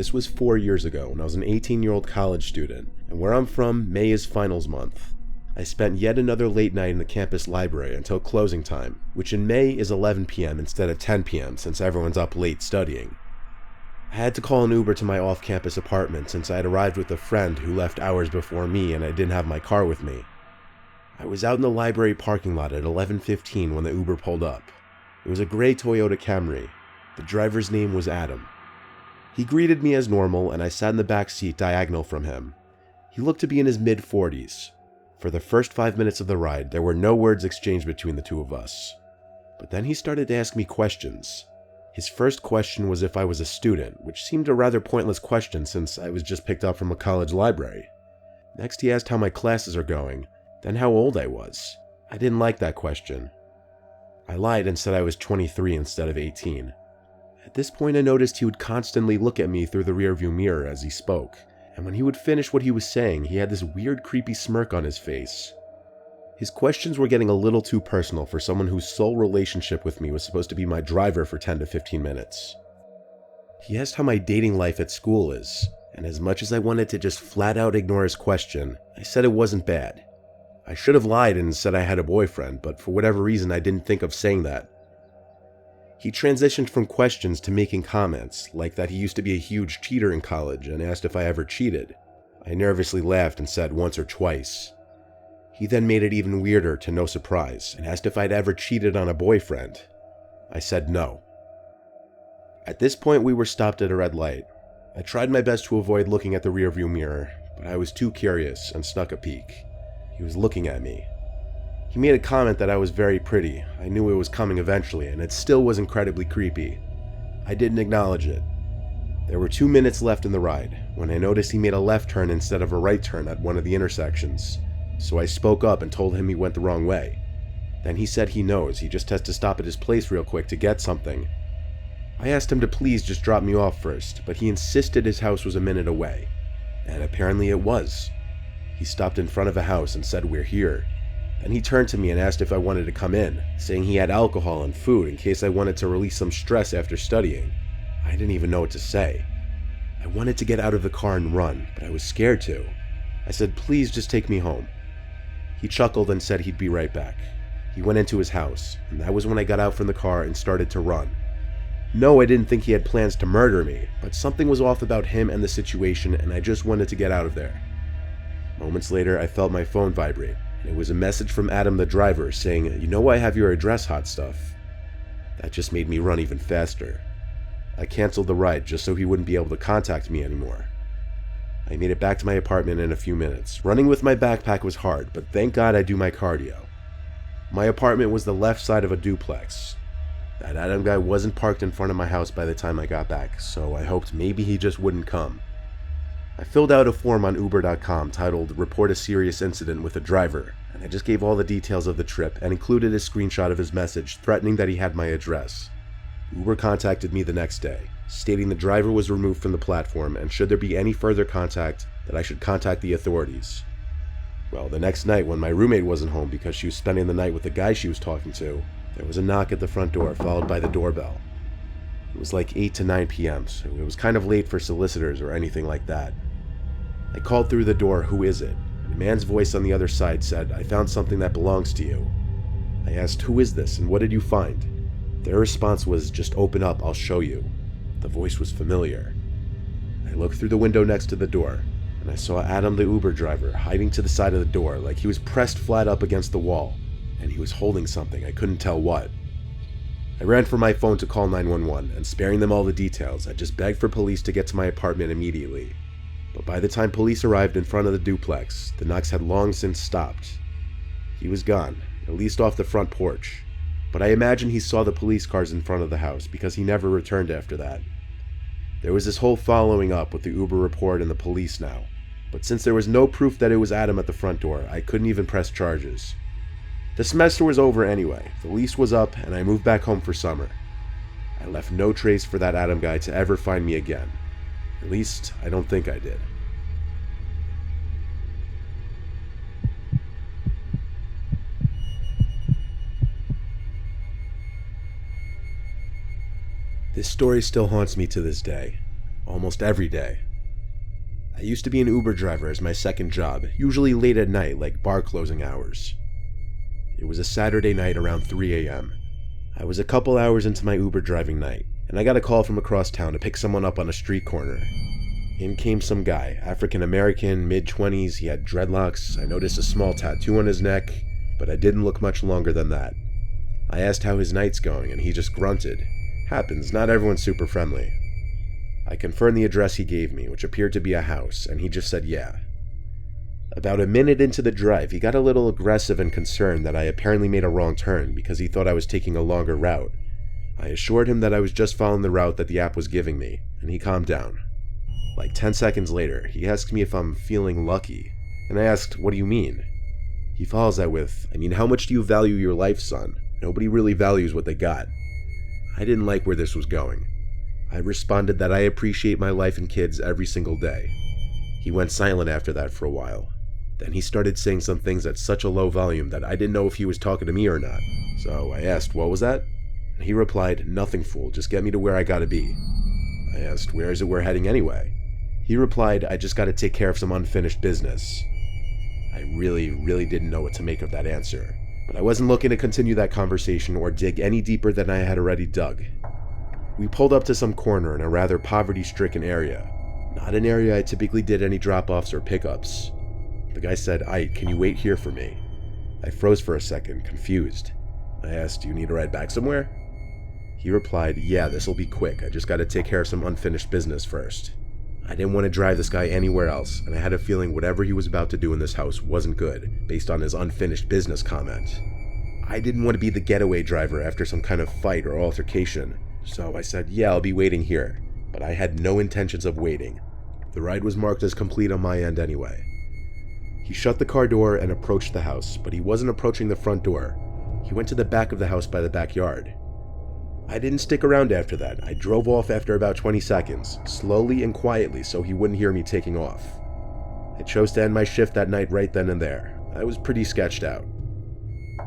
This was 4 years ago when I was an 18-year-old college student, and where I'm from, May is finals month. I spent yet another late night in the campus library until closing time, which in May is 11 p.m. instead of 10 p.m. since everyone's up late studying. I had to call an Uber to my off-campus apartment since I had arrived with a friend who left hours before me and I didn't have my car with me. I was out in the library parking lot at 11:15 when the Uber pulled up. It was a gray Toyota Camry. The driver's name was Adam. He greeted me as normal and I sat in the back seat diagonal from him. He looked to be in his mid-40s. For the first 5 minutes of the ride, there were no words exchanged between the two of us. But then he started to ask me questions. His first question was if I was a student, which seemed a rather pointless question since I was just picked up from a college library. Next he asked how my classes are going, then how old I was. I didn't like that question. I lied and said I was 23 instead of 18. At this point I noticed he would constantly look at me through the rearview mirror as he spoke, and when he would finish what he was saying, he had this weird creepy smirk on his face. His questions were getting a little too personal for someone whose sole relationship with me was supposed to be my driver for 10 to 15 minutes. He asked how my dating life at school is, and as much as I wanted to just flat out ignore his question, I said it wasn't bad. I should have lied and said I had a boyfriend, but for whatever reason I didn't think of saying that. He transitioned from questions to making comments, like that he used to be a huge cheater in college and asked if I ever cheated. I nervously laughed and said once or twice. He then made it even weirder to no surprise and asked if I'd ever cheated on a boyfriend. I said no. At this point we were stopped at a red light. I tried my best to avoid looking at the rearview mirror, but I was too curious and snuck a peek. He was looking at me. He made a comment that I was very pretty. I knew it was coming eventually, and it still was incredibly creepy. I didn't acknowledge it. There were 2 minutes left in the ride, when I noticed he made a left turn instead of a right turn at one of the intersections. So I spoke up and told him he went the wrong way. Then he said he knows, he just has to stop at his place real quick to get something. I asked him to please just drop me off first, but he insisted his house was a minute away. And apparently it was. He stopped in front of a house and said we're here. Then he turned to me and asked if I wanted to come in, saying he had alcohol and food in case I wanted to release some stress after studying. I didn't even know what to say. I wanted to get out of the car and run, but I was scared to. I said, please just take me home. He chuckled and said he'd be right back. He went into his house, and that was when I got out from the car and started to run. No, I didn't think he had plans to murder me, but something was off about him and the situation, and I just wanted to get out of there. Moments later, I felt my phone vibrate, and it was a message from Adam the driver saying, "You know I have your address, hot stuff." That just made me run even faster. I canceled the ride just so he wouldn't be able to contact me anymore. I made it back to my apartment in a few minutes. Running with my backpack was hard, but thank God I do my cardio. My apartment was the left side of a duplex. That Adam guy wasn't parked in front of my house by the time I got back, so I hoped maybe he just wouldn't come. I filled out a form on Uber.com titled "Report a Serious Incident with a Driver," and I just gave all the details of the trip and included a screenshot of his message threatening that he had my address. Uber contacted me the next day, stating the driver was removed from the platform and should there be any further contact, that I should contact the authorities. Well, the next night when my roommate wasn't home because she was spending the night with the guy she was talking to, there was a knock at the front door followed by the doorbell. It was like 8 to 9 p.m., so it was kind of late for solicitors or anything like that. I called through the door, "Who is it?" and a man's voice on the other side said, "I found something that belongs to you." I asked, "Who is this and what did you find?" Their response was, "Just open up, I'll show you." The voice was familiar. I looked through the window next to the door, and I saw Adam the Uber driver hiding to the side of the door like he was pressed flat up against the wall, and he was holding something, I couldn't tell what. I ran for my phone to call 911, and sparing them all the details, I just begged for police to get to my apartment immediately. But by the time police arrived in front of the duplex, the knocks had long since stopped. He was gone, at least off the front porch. But I imagine he saw the police cars in front of the house because he never returned after that. There was this whole following up with the Uber report and the police now, but since there was no proof that it was Adam at the front door, I couldn't even press charges. The semester was over anyway, the lease was up, and I moved back home for summer. I left no trace for that Adam guy to ever find me again. At least, I don't think I did. This story still haunts me to this day. almost every day. I used to be an Uber driver as my second job, usually late at night like bar closing hours. It was a Saturday night around 3 a.m. I was a couple hours into my Uber driving night, and I got a call from across town to pick someone up on a street corner. In came some guy, African-American, mid-20s, he had dreadlocks, I noticed a small tattoo on his neck, but I didn't look much longer than that. I asked how his night's going, and he just grunted. Happens, not everyone's super friendly. I confirmed the address he gave me, which appeared to be a house, and he just said yeah. About a minute into the drive, he got a little aggressive and concerned that I apparently made a wrong turn because he thought I was taking a longer route. I assured him that I was just following the route that the app was giving me, and he calmed down. Like 10 seconds later, he asked me if I'm feeling lucky, and I asked, "What do you mean?" He follows that with, "I mean, how much do you value your life, son? Nobody really values what they got." I didn't like where this was going. I responded that I appreciate my life and kids every single day. He went silent after that for a while. Then he started saying some things at such a low volume that I didn't know if he was talking to me or not. So I asked, "What was that?" And he replied, "Nothing, fool, just get me to where I gotta be." I asked, "Where is it we're heading anyway?" He replied, "I just gotta take care of some unfinished business." I really didn't know what to make of that answer, but I wasn't looking to continue that conversation or dig any deeper than I had already dug. We pulled up to some corner in a rather poverty-stricken area, not an area I typically did any drop-offs or pickups. The guy said, "Ike, can you wait here for me?" I froze for a second, confused. I asked, "Do you need to ride back somewhere?" He replied, "Yeah, this'll be quick. I just gotta take care of some unfinished business first." I didn't want to drive this guy anywhere else, and I had a feeling whatever he was about to do in this house wasn't good, based on his unfinished business comment. I didn't want to be the getaway driver after some kind of fight or altercation, so I said, "Yeah, I'll be waiting here," but I had no intentions of waiting. The ride was marked as complete on my end anyway. He shut the car door and approached the house, but he wasn't approaching the front door. He went to the back of the house by the backyard. I didn't stick around after that. I drove off after about 20 seconds, slowly and quietly so he wouldn't hear me taking off. I chose to end my shift that night right then and there. I was pretty sketched out.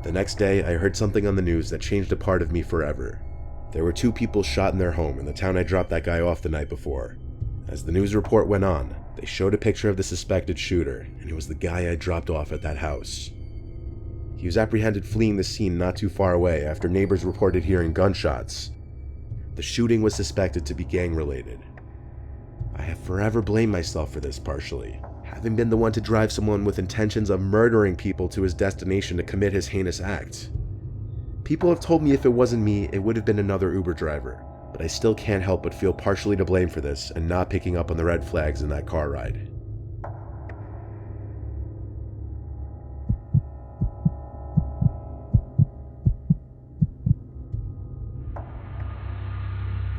The next day, I heard something on the news that changed a part of me forever. There were 2 people shot in their home in the town I dropped that guy off the night before. As the news report went on, they showed a picture of the suspected shooter, and it was the guy I dropped off at that house. He was apprehended fleeing the scene not too far away after neighbors reported hearing gunshots. The shooting was suspected to be gang-related. I have forever blamed myself for this partially, having been the one to drive someone with intentions of murdering people to his destination to commit his heinous act. People have told me if it wasn't me, it would have been another Uber driver, but I still can't help but feel partially to blame for this and not picking up on the red flags in that car ride.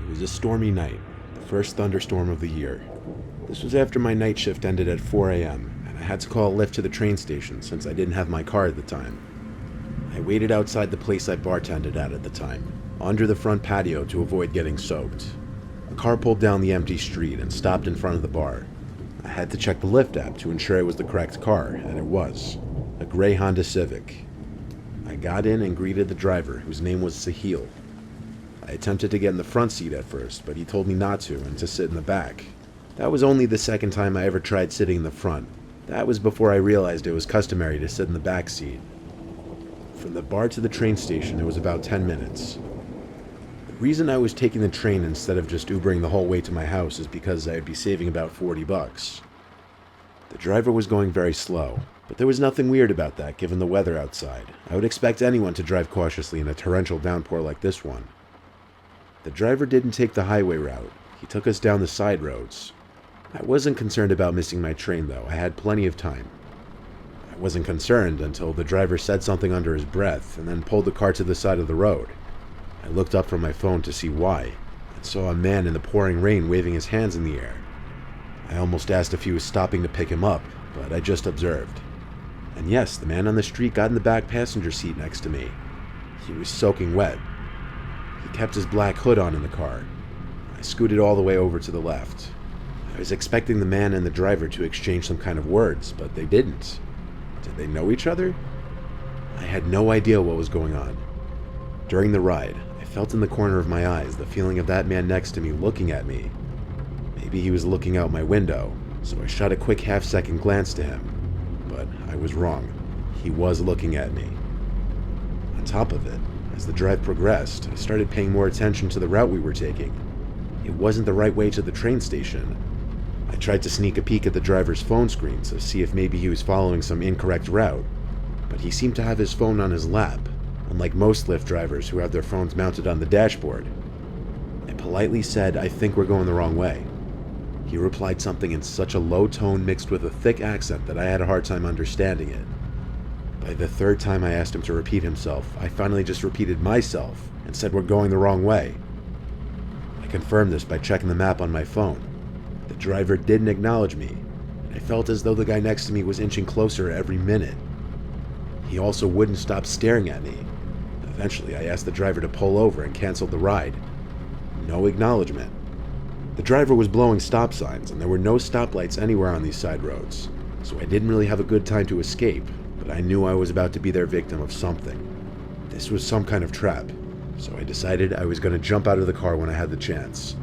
It was a stormy night, the first thunderstorm of the year. This was after my night shift ended at 4 a.m., and I had to call a Lyft to the train station since I didn't have my car at the time. I waited outside the place I bartended at the time, under the front patio to avoid getting soaked. A car pulled down the empty street and stopped in front of the bar. I had to check the Lyft app to ensure it was the correct car, and it was. A gray Honda Civic. I got in and greeted the driver, whose name was Sahil. I attempted to get in the front seat at first, but he told me not to and to sit in the back. That was only the second time I ever tried sitting in the front. That was before I realized it was customary to sit in the back seat. From the bar to the train station, it was about 10 minutes. The reason I was taking the train instead of just Ubering the whole way to my house is because I'd be saving about $40. The driver was going very slow, but there was nothing weird about that given the weather outside. I would expect anyone to drive cautiously in a torrential downpour like this one. The driver didn't take the highway route. He took us down the side roads. I wasn't concerned about missing my train, though. I had plenty of time. I wasn't concerned until the driver said something under his breath and then pulled the car to the side of the road. I looked up from my phone to see why and saw a man in the pouring rain waving his hands in the air. I almost asked if he was stopping to pick him up, but I just observed. And yes, the man on the street got in the back passenger seat next to me. He was soaking wet. He kept his black hood on in the car. I scooted all the way over to the left. I was expecting the man and the driver to exchange some kind of words, but they didn't. Did they know each other? I had no idea what was going on. During the ride, I felt in the corner of my eyes the feeling of that man next to me looking at me. Maybe he was looking out my window, so I shot a quick half-second glance to him. But I was wrong. He was looking at me. On top of it, as the drive progressed, I started paying more attention to the route we were taking. It wasn't the right way to the train station. I tried to sneak a peek at the driver's phone screen to see if maybe he was following some incorrect route, but he seemed to have his phone on his lap, unlike most Lyft drivers who have their phones mounted on the dashboard. I politely said, "I think we're going the wrong way." He replied something in such a low tone mixed with a thick accent that I had a hard time understanding it. By the third time I asked him to repeat himself, I finally just repeated myself and said we're going the wrong way. I confirmed this by checking the map on my phone. The driver didn't acknowledge me, and I felt as though the guy next to me was inching closer every minute. He also wouldn't stop staring at me. Eventually, I asked the driver to pull over and canceled the ride. No acknowledgement. The driver was blowing stop signs, and there were no stoplights anywhere on these side roads, so I didn't really have a good time to escape, but I knew I was about to be their victim of something. This was some kind of trap, so I decided I was going to jump out of the car when I had the chance.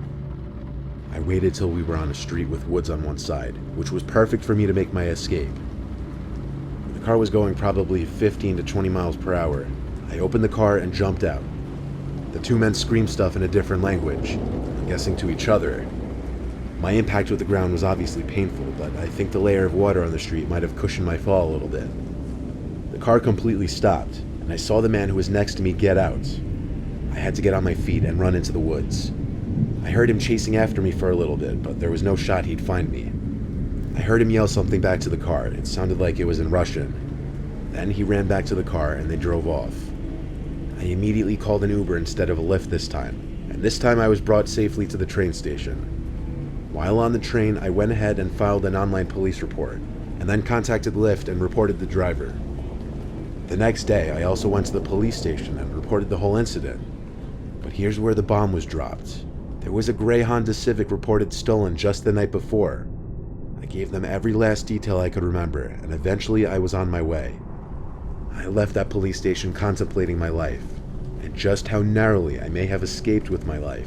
I waited till we were on a street with woods on one side, which was perfect for me to make my escape. The car was going probably 15 to 20 miles per hour. I opened the car and jumped out. The two men screamed stuff in a different language, I'm guessing to each other. My impact with the ground was obviously painful, but I think the layer of water on the street might have cushioned my fall a little bit. The car completely stopped, and I saw the man who was next to me get out. I had to get on my feet and run into the woods. I heard him chasing after me for a little bit, but there was no shot he'd find me. I heard him yell something back to the car. It sounded like it was in Russian. Then he ran back to the car and they drove off. I immediately called an Uber instead of a Lyft this time, and this time I was brought safely to the train station. While on the train, I went ahead and filed an online police report, and then contacted Lyft and reported the driver. The next day, I also went to the police station and reported the whole incident. But here's where the bomb was dropped. There was a gray Honda Civic reported stolen just the night before. I gave them every last detail I could remember, and eventually I was on my way. I left that police station contemplating my life, and just how narrowly I may have escaped with my life.